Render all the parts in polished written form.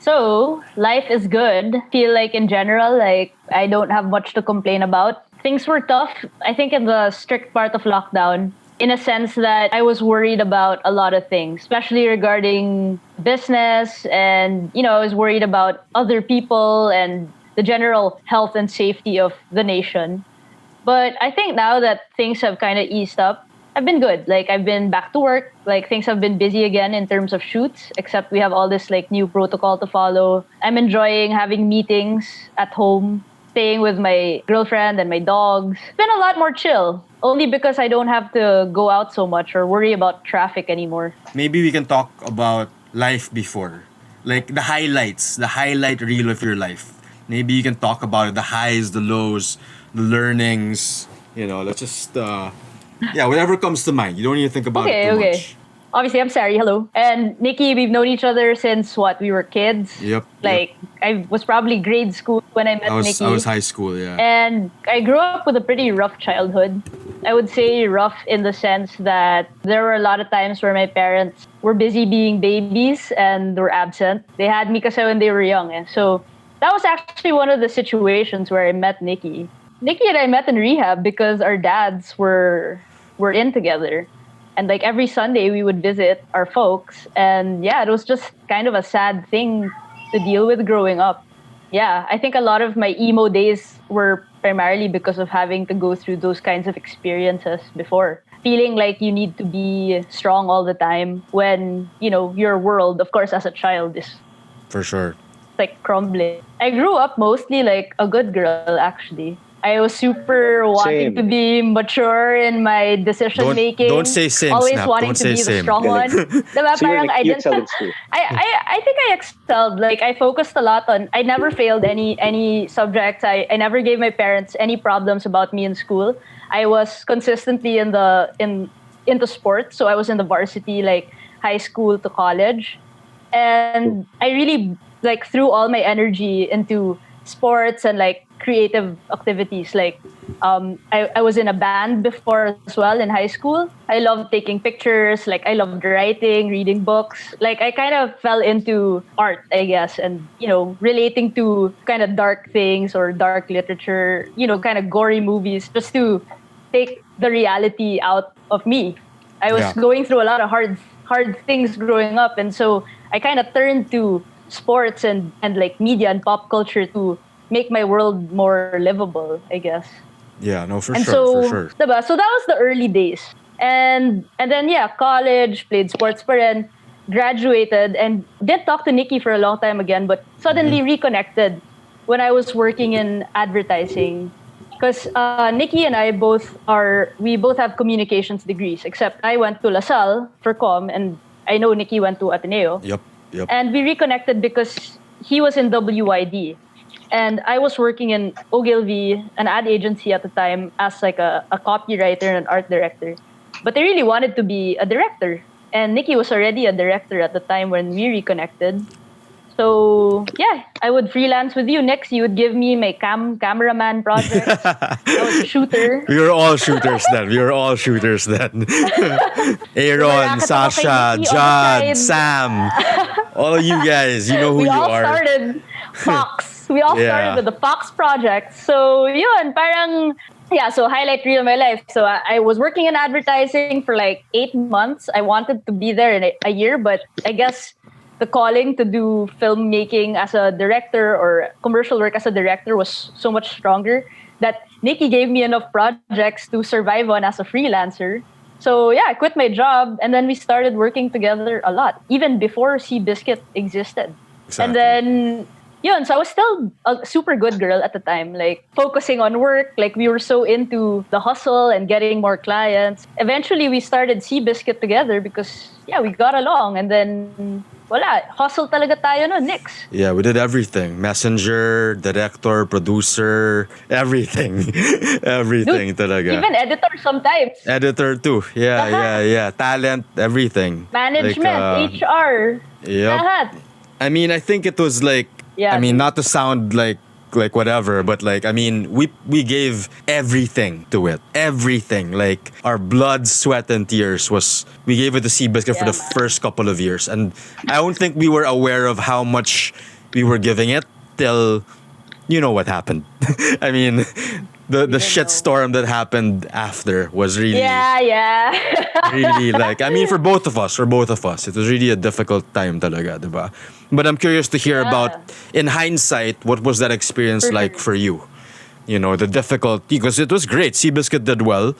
So, life is good. Feel like in general, like I don't have much to complain about. Things were tough, I think, in the strict part of lockdown, in a sense that I was worried about a lot of things, especially regarding business. And, I was worried about other people and the general health and safety of the nation. But I think now that things have kind of eased up, I've been good. Like I've been back to work. Like things have been busy again in terms of shoots, except we have all this like new protocol to follow. I'm enjoying having meetings at home, staying with my girlfriend and my dogs. It's been a lot more chill. Only because I don't have to go out so much or worry about traffic anymore. Maybe we can talk about life before. Like the highlights, the highlight reel of your life. Maybe you can talk about it, the highs, the lows, the learnings. Let's just whatever comes to mind. You don't need to think about it too much. Obviously, I'm Sarie. Hello. And Nikki, we've known each other since we were kids. Yep. Like, I was probably grade school when I met Nikki. I was high school, yeah. And I grew up with a pretty rough childhood. I would say rough in the sense that there were a lot of times where my parents were busy being babies and were absent. They had me kasi when they were young. So that was actually one of the situations where I met Nikki. Nikki and I met in rehab because our dads were in together. And like every Sunday we would visit our folks. And yeah, it was just kind of a sad thing to deal with growing up. Yeah, I think a lot of my emo days were primarily because of having to go through those kinds of experiences before. Feeling like you need to be strong all the time when, your world, of course, as a child is... For sure. Like crumbling. I grew up mostly like a good girl, actually. I was super wanting to be mature in my decision making. Don't say same. Always Snap. wanting Don't to be say the strong one. Diba? So Parang I excelled in didn't. school. I think I excelled. Like I focused a lot on. I never failed any subjects. I never gave my parents any problems about me in school. I was consistently into sports. So I was in the varsity like high school to college, and I really like threw all my energy into sports and like creative activities. Like I was in a band before as well in high school. I loved taking pictures. Like I loved writing, reading books. Like I kind of fell into art, I guess, and relating to kind of dark things or dark literature, kind of gory movies, just to take the reality out of me. I was going through a lot of hard things growing up, and so I kind of turned to sports and like media and pop culture to make my world more livable, I guess. Yeah, no, for and sure, so, for sure. Diba? So that was the early days. And then college, played sports pa rin, graduated, and didn't talk to Nikki for a long time again, but suddenly reconnected when I was working in advertising. Because Nikki and I both have communications degrees, except I went to LaSalle for comm, and I know Nikki went to Ateneo. Yep. And we reconnected because he was in WID. And I was working in Ogilvy, an ad agency at the time, as like a copywriter and an art director. But I really wanted to be a director. And Nikki was already a director at the time when we reconnected. So yeah, I would freelance with you. Next, you would give me my cameraman projects. I was a shooter. We were all shooters then. Aaron, Sasha, Judd, Sam, all of you guys, you know who you are. We all started Fox. We all started with the Fox project. So yun, parang, so highlight reel of my life. So I was working in advertising for like 8 months. I wanted to be there in a year, but I guess the calling to do filmmaking as a director or commercial work as a director was so much stronger that Nikki gave me enough projects to survive on as a freelancer. So yeah, I quit my job and then we started working together a lot, even before Seabiscuit existed. Exactly. And then, so I was still a super good girl at the time, like focusing on work. Like we were so into the hustle and getting more clients. Eventually, we started Seabiscuit together because, we got along. And then, hustle talaga tayo no, Nix. Yeah, we did everything. Messenger, director, producer, everything. Everything talaga. Even editor sometimes. Editor too. Yeah. Talent, everything. Management, HR. Yep. Lahat. I mean, I think it was like, not to sound like like whatever, but like I mean we gave everything to it. Everything. Like our blood, sweat and tears was we gave it to Seabiscuit for Yeah, the man. first couple of years. And I don't think we were aware of how much we were giving it till you know what happened. I mean the didn't shit know. storm that happened after was really Yeah. really like I mean for both of us it was really a difficult time talaga, diba? But I'm curious to hear about Yeah. in hindsight what was that experience For like sure. for you, you know, the difficulty, because it was great. Seabiscuit did well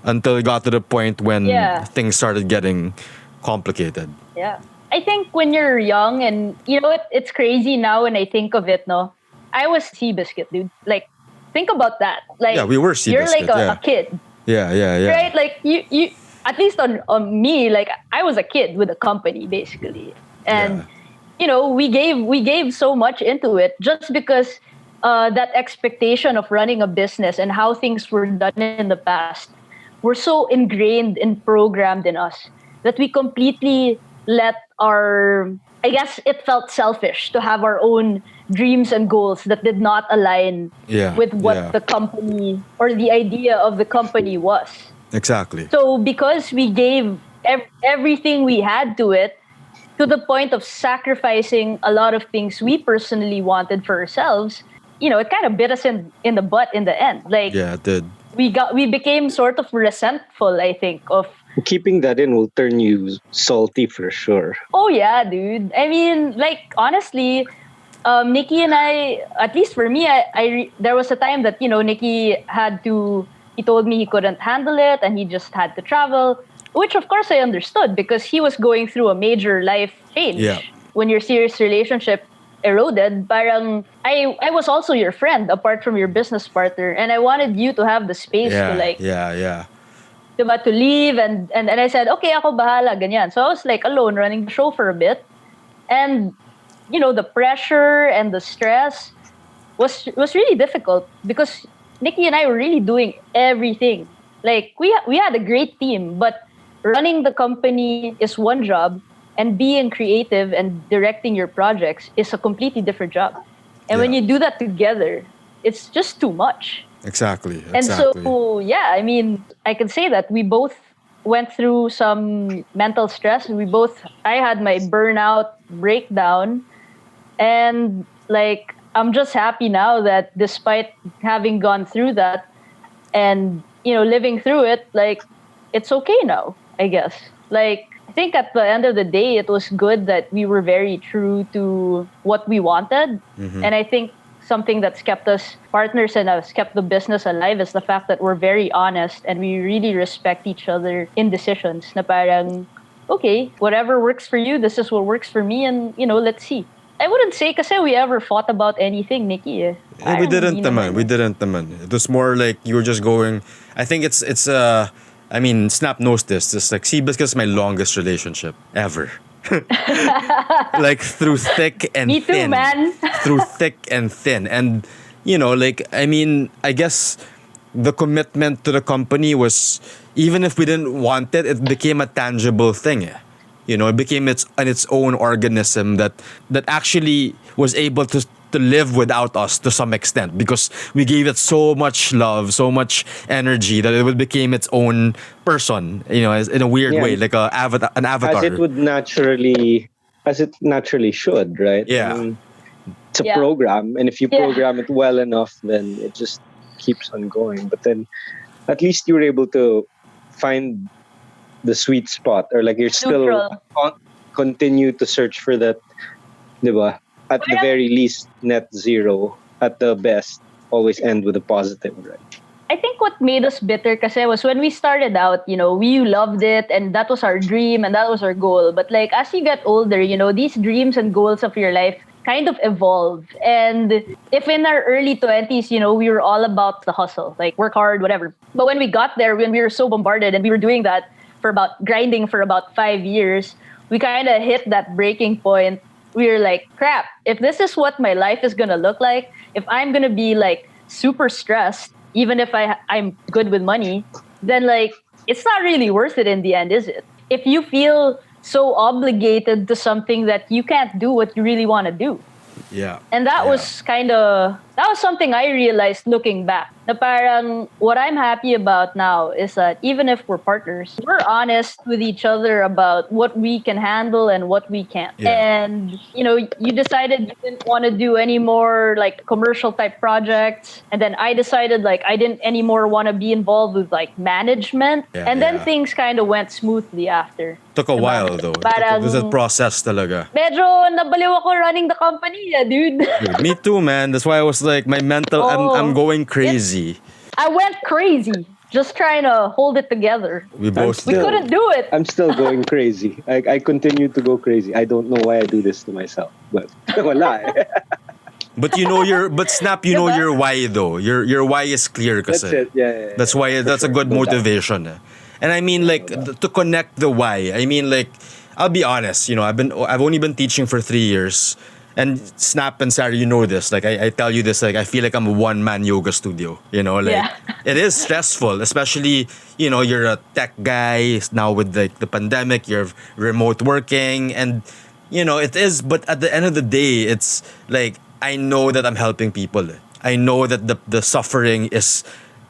until it got to the point when Yeah. things started getting complicated. Yeah. I think when you're young and you know it's crazy now when I think of it, no. I was Seabiscuit, dude. Like think about that. Yeah, Like we were you're like Seabiscuit. a kid, Yeah. right? Like you at least on me, like I was a kid with a company basically. And Yeah. you know, we gave so much into it just because that expectation of running a business and how things were done in the past were so ingrained and programmed in us that we completely let our, I guess it felt selfish to have our own dreams and goals that did not align Yeah. with what Yeah. the company or the idea of the company was. Exactly. So because we gave everything we had to it, to the point of sacrificing a lot of things we personally wanted for ourselves, you know, it kind of bit us in the butt in the end. Like Yeah, it did. we became sort of resentful, I think, of Keeping that in will turn you salty for sure. oh yeah, dude. I mean, like honestly, Nikki and I, at least for me, there was a time that you know Nikki had to. He told me he couldn't handle it and he just had to travel, which of course I understood because he was going through a major life change. Yeah. When your serious relationship eroded, parang I was also your friend apart from your business partner, and I wanted you to have the space to like Yeah. diba, to leave and I said, okay, ako bahala, ganyan. So I was like alone running the show for a bit. And you know, the pressure and the stress was really difficult because Nikki and I were really doing everything. Like we had a great team, but running the company is one job and being creative and directing your projects is a completely different job. And when Yeah. you do that together, it's just too much. Exactly. And so, yeah, I mean, I can say that we both went through some mental stress. I had my burnout breakdown. And like, I'm just happy now that despite having gone through that and, you know, living through it, like, it's okay now, I guess. Like, I think at the end of the day, it was good that we were very true to what we wanted. And I think something that's kept us partners and has kept the business alive is the fact that we're very honest and we really respect each other in decisions. Na parang, okay, whatever works for you, this is what works for me, and you know, let's see. I wouldn't say kasi we ever fought about anything, Nikki. We Parang didn't hindi naman. naman. We didn't naman. It was more like you were just going. I think it's I mean, Snap knows this. It's like Seabiscuit is my longest relationship ever. Like through thick and Me too, thin. man. Through thick and thin. And you know, like I mean, I guess the commitment to the company was, even if we didn't want it, it became a tangible thing. You know, it became its own organism that actually was able to live without us to some extent because we gave it so much love, so much energy that it became its own person. You know, in a weird Yeah. way, like an avatar. As it naturally should, right? Yeah. I mean, it's a Yeah. program, and if you Yeah. program it well enough, then it just keeps on going. But then, at least you were able to find the sweet spot, or like you're still Neutral. continue to search for that, diba? At the very least, net zero. At the best, always end with a positive, right? I think what made us bitter kasi was when we started out, you know, we loved it and that was our dream and that was our goal. But like as you get older, you know, these dreams and goals of your life kind of evolve. And if in our early 20s, you know, we were all about the hustle, like work hard, whatever. But when we got there, when we were so bombarded and we were doing that grinding for about 5 years, we kind of hit that breaking point. We were like, crap, if this is what my life is going to look like, if I'm going to be like super stressed, even if I'm good with money, then like, it's not really worth it in the end, is it? If you feel so obligated to something that you can't do what you really want to do. Yeah. And that was something I realized looking back. Na parang what I'm happy about now is that even if we're partners, we're honest with each other about what we can handle and what we can't. Yeah. And you decided you didn't want to do any more like commercial type projects, and then I decided like I didn't anymore want to be involved with like management. Yeah, and then yeah. things kind of went smoothly after. Took a Diba? while though. Parang, There's a process talaga. medyo nabaliw ako running the company, dude. Dude, me too, man. That's why I was like, my mental, I'm going crazy. I went crazy just trying to hold it together. We both We still- couldn't do it. I'm still going crazy. I continue to go crazy. I don't know why I do this to myself, but wala eh. But Snap, you know Diba? your why though. Your why is clear That's kasi. it. Yeah. That's why that's a good No doubt. motivation. Eh. And I mean like to connect the why. I mean like I'll be honest, I've only been teaching for 3 years. And Snap and Sarie, you know this. Like I tell you this, like I feel like I'm a one-man yoga studio. Like Yeah. it is stressful, especially you're a tech guy now with like the pandemic. You're remote working, and it is. But at the end of the day, it's like I know that I'm helping people. I know that the suffering is.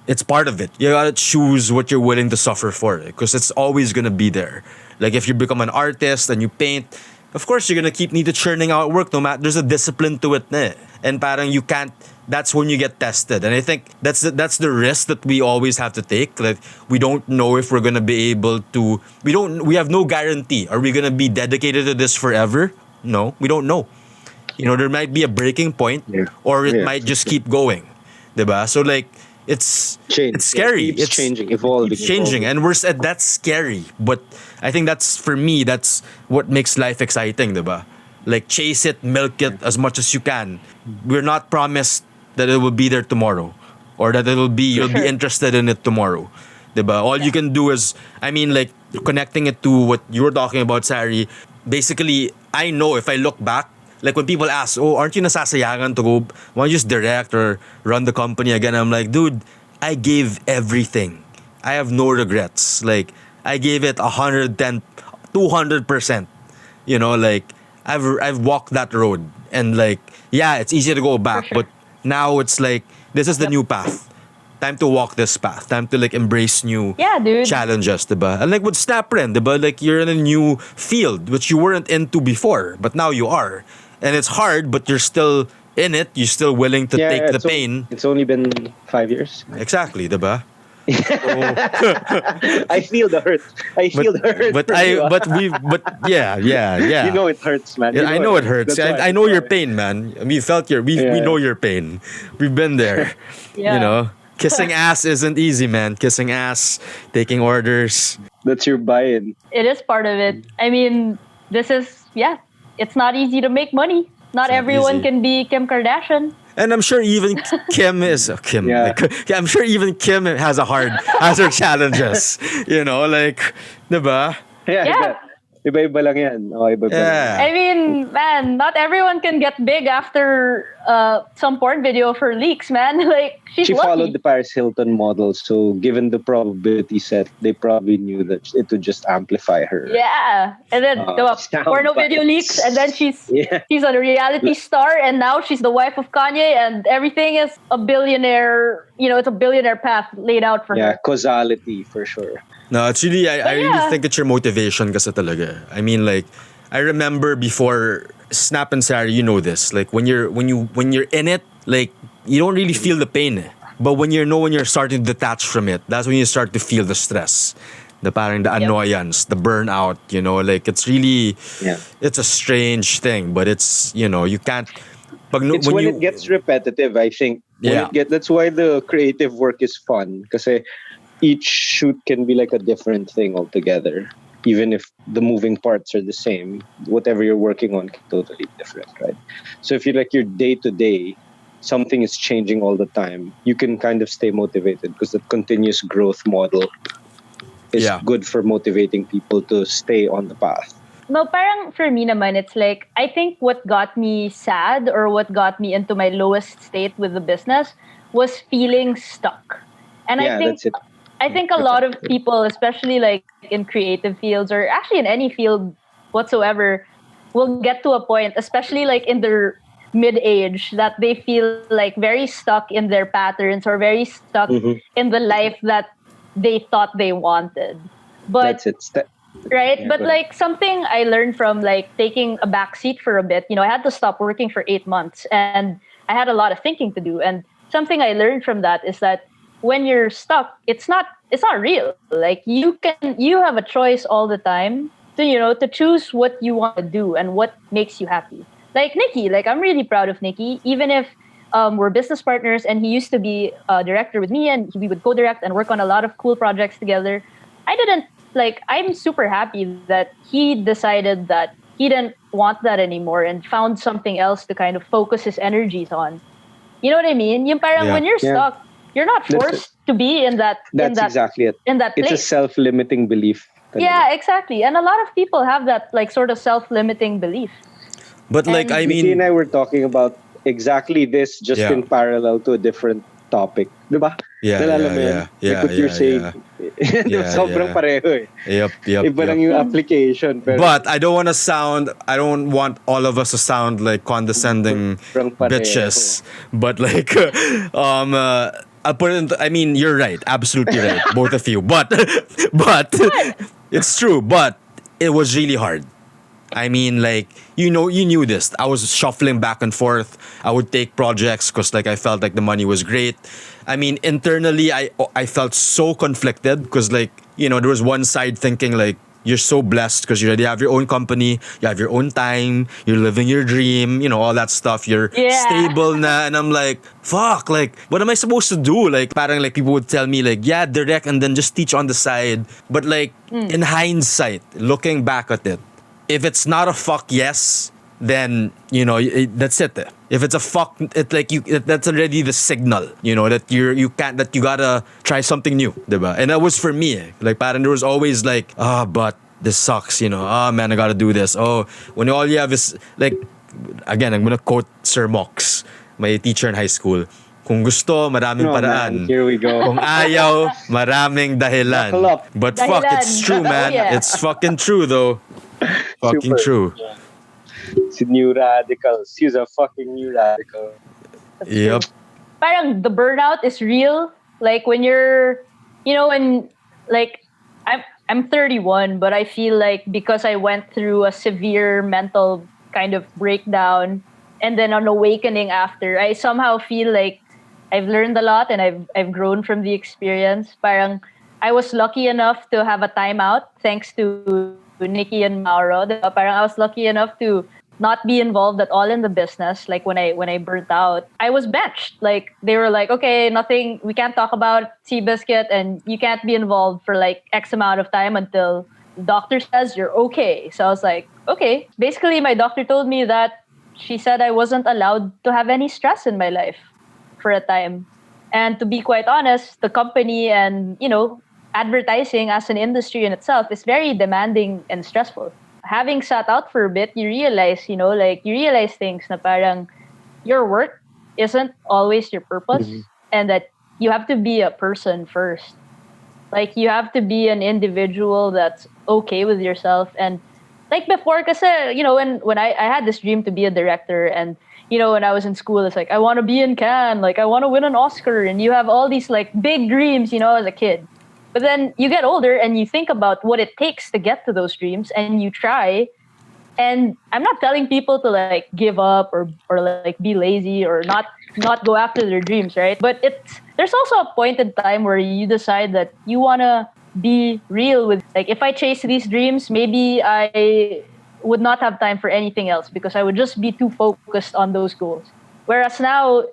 It's part of it. You gotta choose what you're willing to suffer for, because it's always gonna be there. Like if you become an artist and you paint, of course you're gonna need to churning out work. No matter, there's a discipline to it, and parang you can't. That's when you get tested, and I think that's the risk that we always have to take. Like we don't know if we're gonna be able to. We have no guarantee. Are we gonna be dedicated to this forever? No, we don't know. There might be a breaking point, or it might just keep going, diba? So like. It's scary. It keeps changing, evolving. It's changing, and that's scary. But I think for me, that's what makes life exciting, diba? Like chase it, milk it as much as you can. We're not promised that it will be there tomorrow, or that you'll be interested in it tomorrow, diba? All you can do is, I mean, like connecting it to what you were talking about, Sarie. Basically, I know if I look back. Like when people ask, oh, aren't you nasasayangan to go, why don't you just direct or run the company again? I'm like, dude, I gave everything. I have no regrets. Like, I gave it 110, 200%. Like, I've walked that road. And like, yeah, it's easy to go back. For sure. But now it's like, this is the new path. Time to walk this path. Time to like embrace new Dude. challenges, diba? And like with Snap rin, diba? Like you're in a new field, which you weren't into before, but now you are. And it's hard, but you're still in it. You're still willing to take the pain. It's only been 5 years. Exactly, diba? I feel the hurt. Yeah. You know it hurts, man. Yeah, I know it hurts. That's why- I know your pain, man. I mean, we know your pain. We've been there. Yeah. Kissing ass isn't easy, man. Kissing ass, taking orders. That's your buy-in. It is part of it. I mean, it's not easy to make money. Not not everyone easy. can be Kim Kardashian. And I'm sure even Kim is Kim. Yeah. I'm sure even Kim has her challenges. Like, diba? Yeah. Iba-iba lang yan. Iba-iba lang. Yeah. I mean, man, not everyone can get big after some porn video of her leaks, man. Like, she's She lucky. followed the Paris Hilton model, so given the probability set, they probably knew that it would just amplify her. Yeah. And then the sound porno bites. video leaks, and then she's Yeah. a reality star, and now she's the wife of Kanye, and everything is a billionaire, it's a billionaire path laid out for Yeah, her. causality for sure. No, it's really, I really yeah. think it's your motivation kasi talaga. I mean, like, I remember before Snap and Sarie, you know this. Like, when you're in it, like, you don't really feel the pain. But when you're starting to detach from it, that's when you start to feel the stress. The annoyance, the burnout, like, it's really, it's a strange thing, but it's, you can't, It's when it gets repetitive, I think. That's why the creative work is fun. Kasi each shoot can be like a different thing altogether. Even if the moving parts are the same, whatever you're working on can totally different, right? So if you're like your day to day, something is changing all the time, you can kind of stay motivated because the continuous growth model is good for motivating people to stay on the path. No, parang for me naman, it's like, I think what got me sad or what got me into my lowest state with the business was feeling stuck. And That's it. I think a lot of people, especially like in creative fields or actually in any field whatsoever, will get to a point, especially like in their mid-age that they feel like very stuck in their patterns or very stuck in the life that they thought they wanted. But That's it. right, Yeah, but go ahead. like something I learned from like taking a back seat for a bit, I had to stop working for 8 months and I had a lot of thinking to do. And something I learned from that is that when you're stuck, it's not real. Like you have a choice all the time to to choose what you want to do and what makes you happy. Like Nikki, like I'm really proud of Nikki, even if we're business partners and he used to be a director with me and we would co-direct and work on a lot of cool projects together. I didn't I'm super happy that he decided that he didn't want that anymore and found something else to kind of focus his energies on. You know what I mean? Yung parang Yeah. when you're Yeah. stuck, you're not forced to be in that That's exactly it. in that It's a place. self-limiting belief. talaga. Yeah, exactly. And a lot of people have that like sort of self-limiting belief. But like, And I Nikki and mean, I were talking about exactly this just Yeah. in parallel to a different topic. Diba? Yeah, Nalala yeah, mo yun? yeah, Like yeah, what you're yeah, saying. Yeah, Sobrang yeah. pareho eh. Yep. Iba lang yung application. Pero But I don't want all of us to sound like condescending sobrang pareho. bitches. But like, I'll put it into, I mean, you're right. Absolutely right. Both of you. But it's true. But it was really hard. I mean, like, you knew this. I was shuffling back and forth. I would take projects because, like, I felt like the money was great. I mean, internally, I felt so conflicted because, like, there was one side thinking, like, you're so blessed because you already have your own company, you have your own time, you're living your dream, all that stuff. You're Yeah. stable na. And I'm like, fuck, like, what am I supposed to do? Like, parang, like, people would tell me, like, yeah, direct and then just teach on the side. But, like, in hindsight, looking back at it, if it's not a fuck yes, then that's it. If it's a fuck, that's already the signal, that you gotta try something new, diba? And that was for me. Like, parang there was always like, but this sucks, man, I gotta do this. Oh, when all you have is like, again, I'm gonna quote Sir Mox, my teacher in high school. Kung gusto, maraming No, paraan. man. Here we go. Kung ayaw, maraming dahilan. Buckle up. But fuck, it's Dahilan. true, man. Oh, yeah. It's fucking true, though. Fucking Super. true. Si New Radicals. He's a fucking New Radical. Yep. parang the burnout is real. Like when you're, when like I'm 31, but I feel like because I went through a severe mental kind of breakdown and then an awakening after, I somehow feel like I've learned a lot and I've grown from the experience. Parang I was lucky enough to have a timeout thanks to Nikki and Mauro. Diba? Parang I was lucky enough to not be involved at all in the business. Like when I burnt out, I was benched. Like they were like, okay, nothing, we can't talk about Seabiscuit and you can't be involved for like X amount of time until the doctor says you're okay. So I was like, okay. Basically, my doctor told me that she said I wasn't allowed to have any stress in my life for a time. And to be quite honest, the company and, advertising as an industry in itself is very demanding and stressful. Having sat out for a bit, you realize, you realize things na parang your work isn't always your purpose and that you have to be a person first. Like you have to be an individual that's okay with yourself. And like before, kasi, when I had this dream to be a director and, when I was in school, it's like, I want to be in Cannes, like I want to win an Oscar. And you have all these like big dreams, as a kid. But then you get older and you think about what it takes to get to those dreams and you try. And I'm not telling people to like give up or like be lazy or not go after their dreams, right? But there's also a point in time where you decide that you want to be real with, like, if I chase these dreams, maybe I would not have time for anything else because I would just be too focused on those goals. Whereas now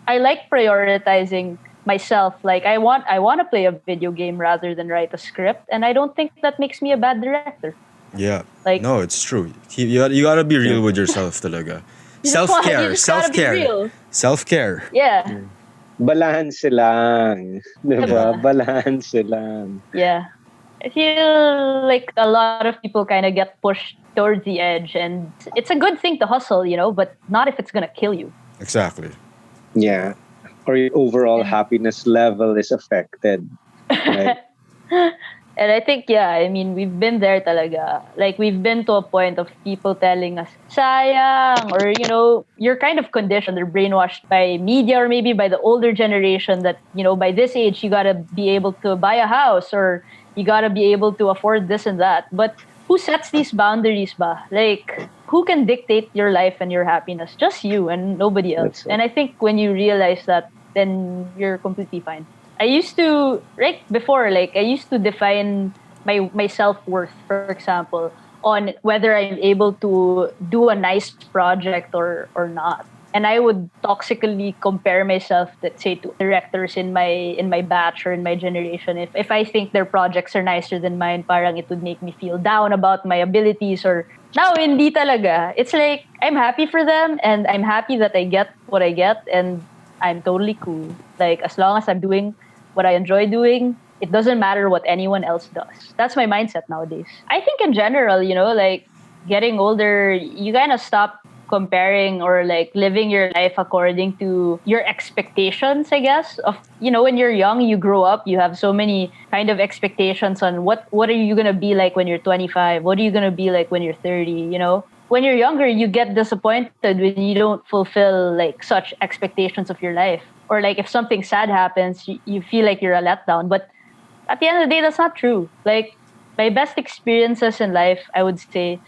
I like prioritizing myself. Like I want to play a video game rather than write a script, and I don't think that makes me a bad director. Yeah. Like, no, it's true. You gotta be real with yourself talaga. You just gotta be Self-care. real. Self-care. Yeah. Balance lang. Diba? Balance lang. Yeah. I feel like a lot of people kind of get pushed towards the edge, and it's a good thing to hustle, but not if it's gonna kill you. Exactly. Yeah. Or your overall happiness level is affected. Right? And I think, yeah, I mean, we've been there talaga. Like, we've been to a point of people telling us, sayang, or, you're kind of conditioned or brainwashed by media or maybe by the older generation that, by this age, you gotta be able to buy a house or you gotta be able to afford this and that. But who sets these boundaries ba? Like, who can dictate your life and your happiness? Just you and nobody else. And I think when you realize that, then you're completely fine. I used to, right before, like, I used to define my self-worth, for example, on whether I'm able to do a nice project or not. And I would toxically compare myself, let's say, to directors in my batch or in my generation. If I think their projects are nicer than mine, parang it would make me feel down about my abilities. Or now, hindi talaga. It's like I'm happy for them, and I'm happy that I get what I get, and I'm totally cool. Like, as long as I'm doing what I enjoy doing, it doesn't matter what anyone else does. That's my mindset nowadays. I think in general, like getting older, you kind of stop comparing or like living your life according to your expectations, I guess. Of when you're young, you grow up, you have so many kind of expectations on what are you gonna be like when you're 25? What are you gonna be like when you're 30? When you're younger, you get disappointed when you don't fulfill like such expectations of your life. Or like if something sad happens, you feel like you're a letdown. But at the end of the day, that's not true. Like my best experiences in life, I would say,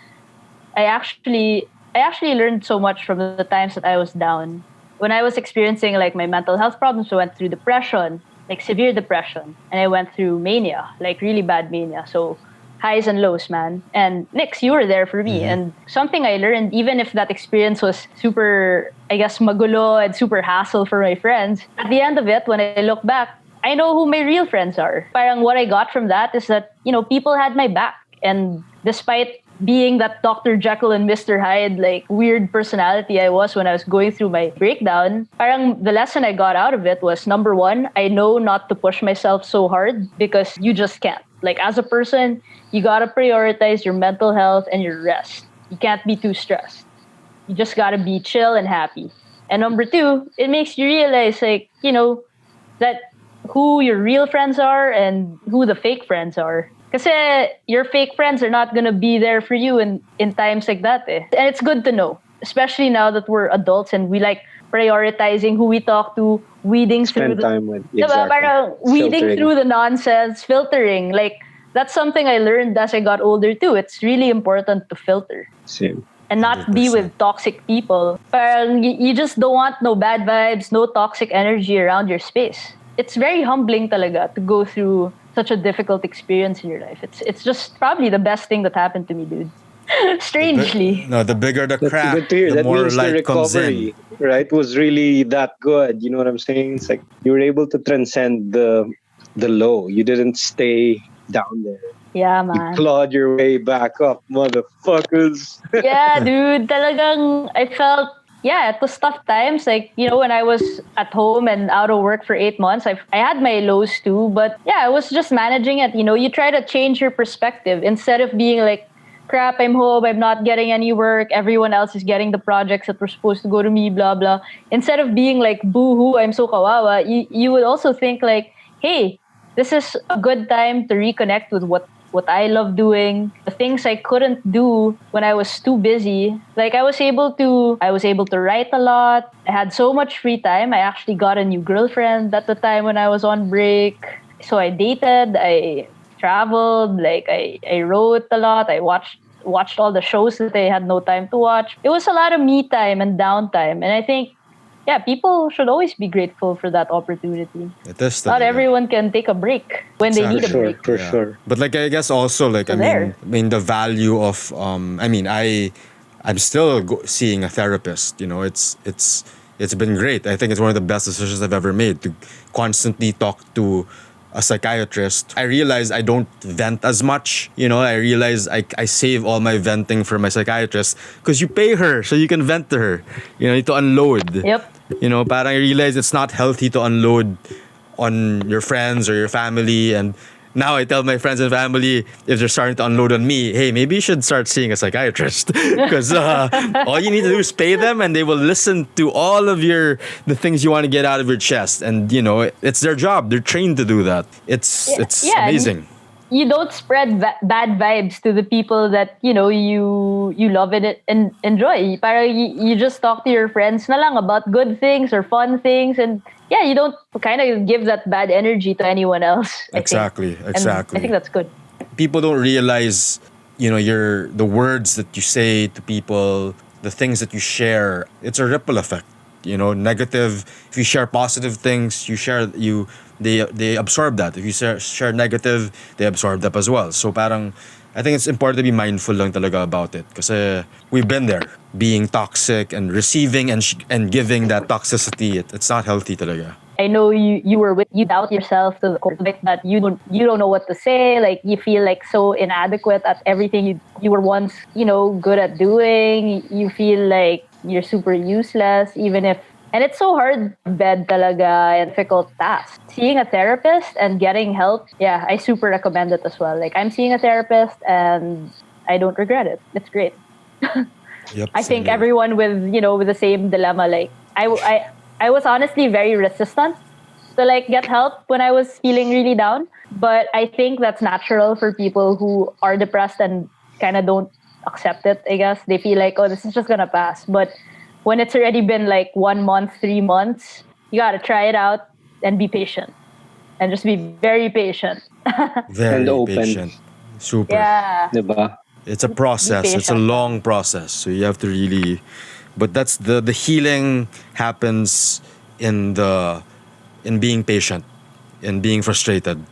I actually learned so much from the times that I was down. When I was experiencing like my mental health problems, I went through depression, like severe depression, and I went through mania, like really bad mania. So highs and lows, man. And Nix, you were there for me. Mm-hmm. And something I learned, even if that experience was super, I guess, magulo and super hassle for my friends, at the end of it, when I look back, I know who my real friends are. Parang what I got from that is that, people had my back. And despite being that Dr. Jekyll and Mr. Hyde, like weird personality I was when I was going through my breakdown, parang the lesson I got out of it was, number one, I know not to push myself so hard because you just can't. Like as a person, you gotta prioritize your mental health and your rest. You can't be too stressed. You just gotta be chill and happy. And number two, it makes you realize like, that who your real friends are and who the fake friends are. Kasi your fake friends are not gonna be there for you in times like that. Eh. And it's good to know, especially now that we're adults and we like prioritizing who we talk to, weeding Spend through time with, exactly. Parang weeding Filtering. through the nonsense, filtering. Like that's something I learned as I got older too. It's really important to filter. Same. And not be 100%. with toxic people. Parang you just don't want no bad vibes, no toxic energy around your space. It's very humbling talaga to go through such a difficult experience in your life. It's just probably the best thing that happened to me, dude. Strangely. The bigger the That's crack, good to hear. the That more means the light comes in. recovery, right, was really that good. You know what I'm saying? It's like you were able to transcend the low. You didn't stay down there. Yeah, You man. clawed your way back up, motherfuckers. Yeah, dude. Talagang I felt, yeah, it was tough times. Like, when I was at home and out of work for 8 months, I had my lows too. But yeah, I was just managing it. You try to change your perspective instead of being like, crap, I'm home, I'm not getting any work, everyone else is getting the projects that were supposed to go to me, blah, blah. Instead of being like, boo-hoo, I'm so kawawa, you would also think like, hey, this is a good time to reconnect with what I love doing, the things I couldn't do when I was too busy. Like I was able to write a lot. I had so much free time. I actually got a new girlfriend at the time when I was on break. So I dated, I traveled, like I wrote a lot. I watched all the shows that I had no time to watch. It was a lot of me time and downtime. And I think, yeah, people should always be grateful for that opportunity. It is Not talaga. everyone can take a break when they need a Sure, break. for sure. But like I guess also like So I there. mean the value of I'm still seeing a therapist. It's been great. I think it's one of the best decisions I've ever made to constantly talk to a psychiatrist. I realize I don't vent as much. I realize I save all my venting for my psychiatrist because you pay her so you can vent to her. You need to unload. Yep. Parang I realize it's not healthy to unload on your friends or your family. And now I tell my friends and family, if they're starting to unload on me, hey, maybe you should start seeing a psychiatrist. Because all you need to do is pay them and they will listen to all of the things you want to get out of your chest. And, it's their job. They're trained to do that. It's Yeah, amazing. you don't spread bad vibes to the people that you love and enjoy. Para you just talk to your friends na lang about good things or fun things, and you don't kind of give that bad energy to anyone else. Exactly. And I think that's good. People don't realize, the words that you say to people, the things that you share. It's a ripple effect. Negative. If you share positive things, they absorb that. If you share negative, they absorb that as well. So parang, I think it's important to be mindful lang talaga about it. Kasi we've been there, being toxic and receiving and giving that toxicity. It's not healthy talaga. I know you doubt yourself to the point that you don't know what to say. Like you feel like so inadequate at everything you were once good at doing. You feel like you're super useless, and it's so hard bed talaga and difficult task. Seeing a therapist and getting help, I super recommend it as well. Like I'm seeing a therapist and I don't regret it. It's great. Yep, I think everyone with the same dilemma. Like I was honestly very resistant to like get help when I was feeling really down. But I think that's natural for people who are depressed and kind of don't accept it, I guess. They feel like, oh, this is just going to pass. But when it's already been like 1 month, 3 months, you got to try it out and be patient. And just be very patient. Very and open. Patient. Super. Yeah. Diba? It's a process. It's a long process. So you have to really... But that's the healing happens in being patient, in being frustrated.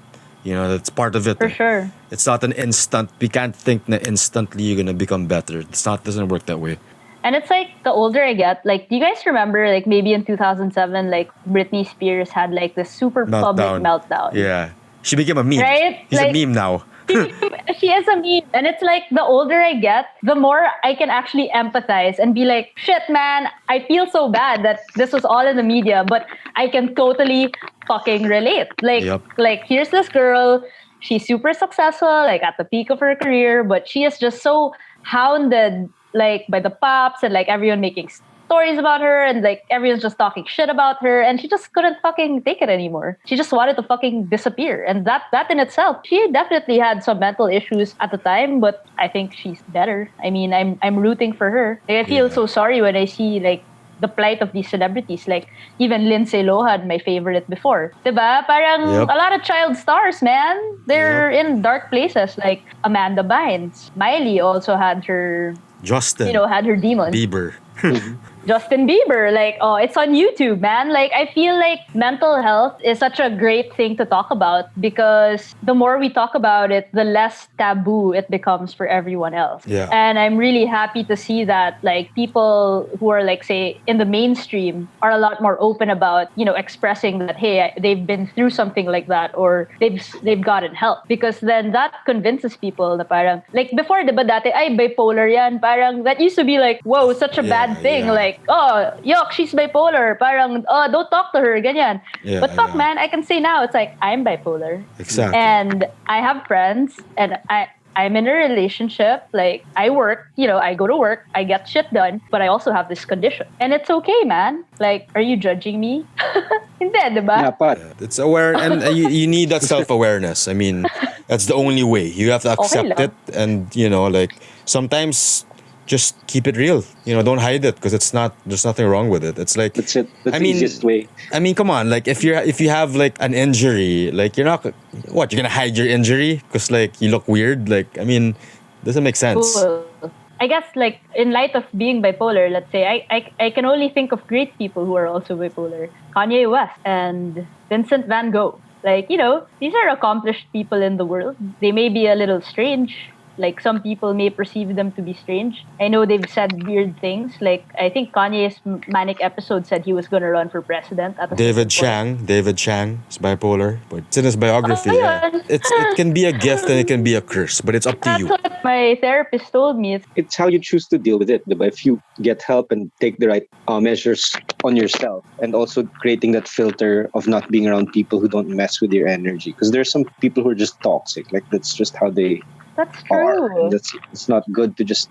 That's part of it. For sure. It's not an instant. We can't think that instantly you're gonna become better. Doesn't work that way. And it's like the older I get, like, do you guys remember, like, maybe in 2007, like, Britney Spears had like this super public meltdown? Yeah, she became a meme. Right? She's a meme now. She is a meme. And it's like the older I get, the more I can actually empathize and be like, shit, man, I feel so bad that this was all in the media, but I can totally fucking relate. Like here's this girl, she's super successful, like at the peak of her career, but she is just so hounded like by the pops and like everyone making stories about her and like everyone's just talking shit about her, and she just couldn't fucking take it anymore. She just wanted to fucking disappear, and that in itself, she definitely had some mental issues at the time, but I think she's better. I mean, I'm rooting for her. Like, I feel so sorry when I see like the plight of these celebrities, like even Lindsay Lohan, my favorite before. Diba? Parang a lot of child stars, man. They're in dark places, like Amanda Bynes. Miley also had her... Justin. Had her demons. Bieber. Justin Bieber, like, oh, it's on YouTube, man. Like, I feel like mental health is such a great thing to talk about because the more we talk about it, the less taboo it becomes for everyone else. Yeah. And I'm really happy to see that, like, people who are, like, say, in the mainstream are a lot more open about, expressing that, hey, they've been through something like that, or they've gotten help. Because then that convinces people na parang, like, before, diba dati, ay, bipolar yan. Parang, that used to be like, whoa, such a bad thing. Yeah. Like, oh, yuck, she's bipolar. Parang, oh, don't talk to her, ganyan. Yeah, but fuck, man, I can say now, it's like, I'm bipolar. Exactly. And I have friends, and I'm in a relationship. Like, I work, I go to work, I get shit done, but I also have this condition. And it's okay, man. Like, are you judging me? Hindi, diba? Yeah, it's aware, and you need that self-awareness. I mean, that's the only way. You have to accept it, and, like, sometimes... just keep it real. Don't hide it because there's nothing wrong with it. It's like that's it. That's the easiest way. I mean, come on. Like if you have like an injury, like you're gonna hide your injury because like you look weird. Like I mean, doesn't make sense. Cool. I guess like in light of being bipolar, let's say I can only think of great people who are also bipolar. Kanye West and Vincent Van Gogh. Like, these are accomplished people in the world. They may be a little strange. Like, some people may perceive them to be strange. I know they've said weird things. Like, I think Kanye's manic episode said he was going to run for president. David Chang is bipolar. But it's in his biography. It can be a gift and it can be a curse, but it's up to you. That's what my therapist told me. It's how you choose to deal with it. If you get help and take the right measures on yourself, and also creating that filter of not being around people who don't mess with your energy. Because there's some people who are just toxic. Like, that's just how they... That's true. It's not good to just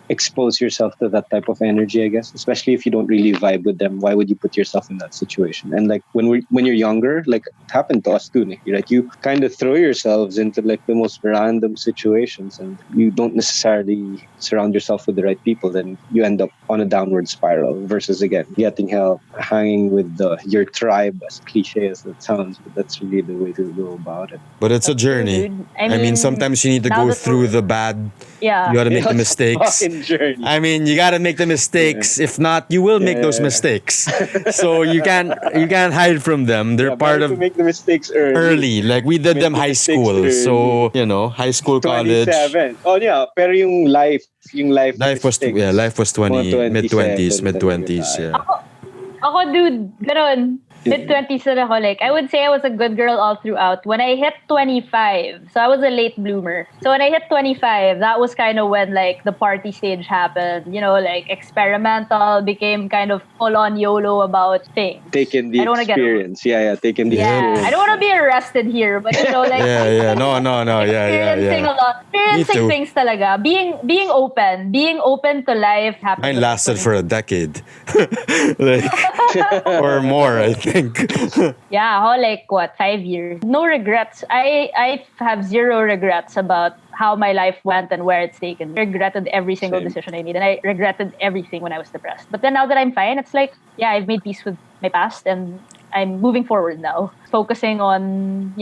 expose yourself to that type of energy, I guess. Especially if you don't really vibe with them, why would you put yourself in that situation? And like when you're younger, like it happened to us too, Nick. Like you kind of throw yourselves into like the most random situations, and you don't necessarily surround yourself with the right people. Then you end up on a downward spiral. Versus again, getting help, hanging with your tribe, as cliche as that sounds, but that's really the way to go about it. But it's a journey. Dude. I mean, sometimes you need to go through the bad. Yeah. You got to make the It's a mistakes. fucking journey. I mean, you got to make the mistakes. If not, you will make those mistakes. So you can't hide from them. They're part to of make the mistakes early. like we did Make them the high mistakes school. early. So, high school, college. 27. Oh yeah, pero yung life Life was 20 mid-20s, yeah. Ako, dude, ganun. Mid-20s na ako. Like, I would say I was a good girl all throughout. When I hit 25, so I was a late bloomer. So when I hit 25, that was kind of when, like, the party stage happened. Like, experimental, became kind of full-on YOLO about things. Taking the experience. Taking the experience. I don't want to be arrested here, but, like... No, Experiencing a lot. Experiencing things talaga. Being open to life. Mine lasted for a decade. Or more, I think. Yeah, like what, 5 years? No regrets. I have zero regrets about how my life went and where it's taken. I regretted every single decision I made, and I regretted everything when I was depressed. But then now that I'm fine, it's like, I've made peace with my past, and I'm moving forward now, focusing on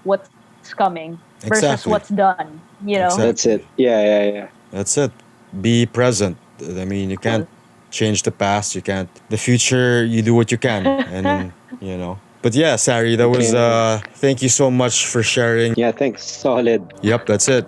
what's coming versus what's done. Exactly. That's it. Yeah. That's it. Be present. I mean, you can't change the past. You can't. The future, you do what you can. And, But yeah, Sarie, that was, thank you so much for sharing. Yeah, thanks. Solid. Yep, that's it.